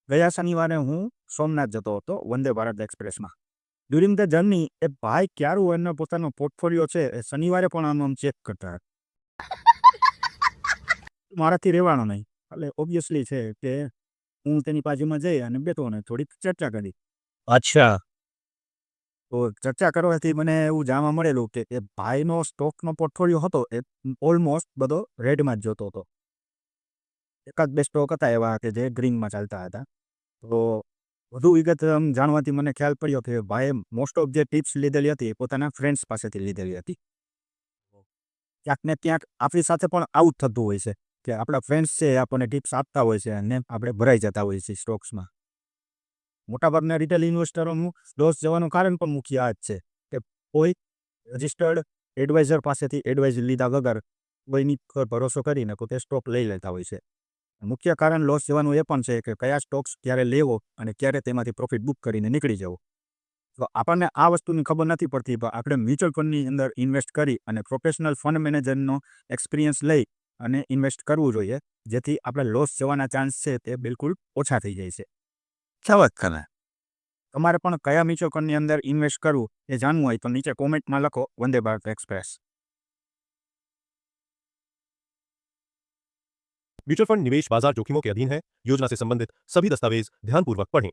ગયા શનિવારે હું સોમનાથ જતો હતો Vande Bharat એક્સપ્રેસમાં. During the journey એ ભાઈ ક્યારું એનો પોતાનો પોર્ટફોલિયો છે એ શનિવારે પણ આમ ચેક કરતા હતા. મારાથી રહેવાનો નહીં. એટલે ઓબ્વિયસલી છે કે હું તેની બાજુમાં જઈ અને બેઠો અને થોડીક ચર્ચા કરી. અચ્છા. તો ચર્ચા કરવાથી મને એવું જાણવા મળેલું કે એ ભાઈનો સ્ટોકનો પોર્ટફોલિયો હતો એ ઓલમોસ્ટ બધો રેડમાં જ જોતો હતો. એકાદ બે સ્ટોક હતા એવા કે જે ગ્રીનમાં ચાલતા હતા. તો વધુ વિગત જાણવાથી મને ખ્યાલ પડ્યો કે ભાઈએ મોસ્ટ ઓફ જે ટિપ્સ લીધેલી હતી એ પોતાના ફ્રેન્ડ્સ પાસેથી લીધેલી હતી. ક્યાંક ને ક્યાંક આપણી સાથે પણ આવું જ થતું હોય છે કે આપણા ફ્રેન્ડ્સ છે એ આપણને ટિપ્સ આપતા હોય છે અને આપણે ભરાઈ જતા હોઈએ છીએ સ્ટોક્સમાં. મોટાભાગના રિટેલ ઇન્વેસ્ટરોનું લોસ જવાનું કારણ પણ મુખ્ય આ જ છે કે કોઈ રજિસ્ટર્ડ એડવાઇઝર પાસેથી એડવાઇઝ લીધા વગર કોઈની પર ભરોસો કરીને પોતે સ્ટોક લઈ લેતા હોય છે. મુખ્ય કારણ લોસ જવાનું એ પણ છે કે કયા સ્ટોક્સ ક્યારે લેવો અને ક્યારે તેમાંથી પ્રોફિટ બુક કરીને નીકળી જવું. તો આપણને આ વસ્તુની ખબર નથી પડતી, પણ આપણે મ્યુચ્યુઅલ ફંડની અંદર ઇન્વેસ્ટ કરી અને પ્રોફેશનલ ફંડ મેનેજરનો એક્સપિરિયન્સ લઈ અને ઇન્વેસ્ટ કરવું જોઈએ, જેથી આપણે લોસ જવાના ચાન્સ છે તે બિલકુલ ઓછા થઈ જાય છે. તમારે પણ કયા મ્યુચ્યુઅલ ફંડની અંદર ઇન્વેસ્ટ કરવું એ જાણવું હોય તો નીચે કોમેન્ટમાં લખો Vande Bharat express. Mutual fund निवेश बाजार जोखिमों के अधीन है। योजना से संबंधित सभी दस्तावेज ध्यानपूर्वक पढ़ें।